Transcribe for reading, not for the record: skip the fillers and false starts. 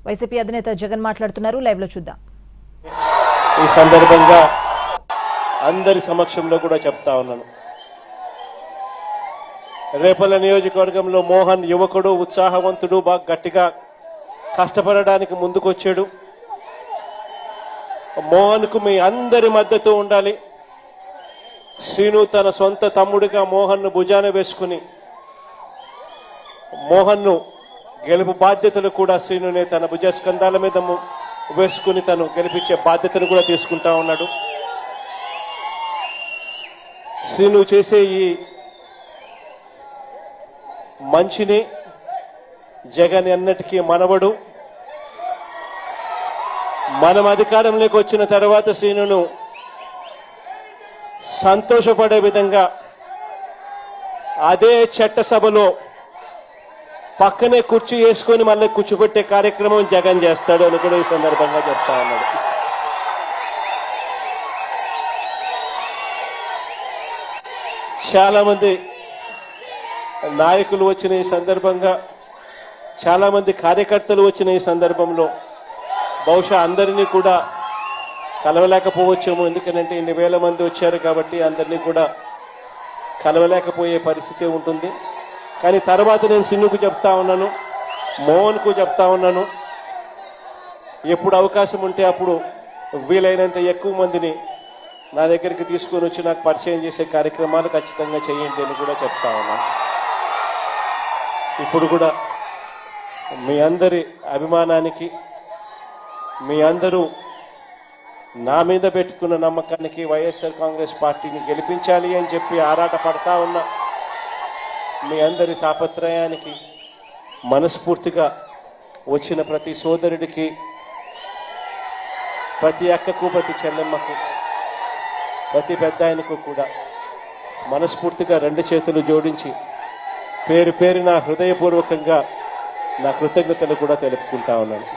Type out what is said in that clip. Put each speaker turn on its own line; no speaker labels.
YCP అధినేత జగన్ మాట్లాడుతున్నారు. Live లో చూద్దాం.
ఈ సందర్భంగా అందరి సమక్షంలో కూడా చెప్తా ఉన్నాను, రేపల్ల నియోజకవర్గంలో మోహన్ యువకుడు, ఉత్సాహవంతుడు, బాగా గట్టిగా కష్టపడడానికి ముందుకొచ్చాడు. మోహన్కు మీ అందరి మద్దతు ఉండాలి. శ్రీను తన సొంత తమ్ముడిగా మోహన్ను భుజాన వేసుకుని మోహన్ను గెలుపు బాధ్యతలు కూడా శ్రీనునే తన భుజస్కంధాల మీద వేసుకుని తను గెలిపించే బాధ్యతను కూడా తీసుకుంటా ఉన్నాడు. శ్రీను చేసే ఈ మంచిని జగన్ ఎన్నటికీ మనవడు. మనం అధికారంలోకి వచ్చిన తర్వాత శ్రీనును సంతోషపడే విధంగా అదే చట్టసభలో పక్కనే కుర్చీ వేసుకొని మళ్ళీ కూర్చోబెట్టే కార్యక్రమం జగన్ చేస్తాడు అని కూడా ఈ సందర్భంగా చెప్తా ఉన్నాడు. చాలా మంది నాయకులు వచ్చిన ఈ సందర్భంగా, చాలా మంది కార్యకర్తలు వచ్చిన ఈ సందర్భంలో బహుశా అందరినీ కూడా కలవలేకపోవచ్చేమో. ఎందుకంటే ఇన్ని వేల మంది వచ్చారు కాబట్టి అందరినీ కూడా కలవలేకపోయే పరిస్థితి ఉంటుంది. కానీ తర్వాత నేను సిన్నుకు చెప్తా ఉన్నాను, మోహన్కు చెప్తా ఉన్నాను, ఎప్పుడు అవకాశం ఉంటే అప్పుడు వీలైనంత ఎక్కువ మందిని నా దగ్గరికి తీసుకొని వచ్చి నాకు పరిచయం చేసే కార్యక్రమాలు ఖచ్చితంగా చేయండి అని కూడా చెప్తా ఉన్నాను. ఇప్పుడు కూడా మీ అందరి అభిమానానికి, మీ అందరూ నా మీద పెట్టుకున్న నమ్మకానికి, వైఎస్ఆర్ కాంగ్రెస్ పార్టీని గెలిపించాలి అని చెప్పి ఆరాట పడతా ఉన్న మీ అందరి తాపత్రయానికి మనస్ఫూర్తిగా వచ్చిన ప్రతి సోదరుడికి, ప్రతి అక్కకు, ప్రతి చెల్లెమ్మకు, ప్రతి పెద్ద ఆయనకు కూడా మనస్ఫూర్తిగా రెండు చేతులు జోడించి పేరు పేరున హృదయపూర్వకంగా నా కృతజ్ఞతలు కూడా తెలుపుకుంటా ఉన్నాను.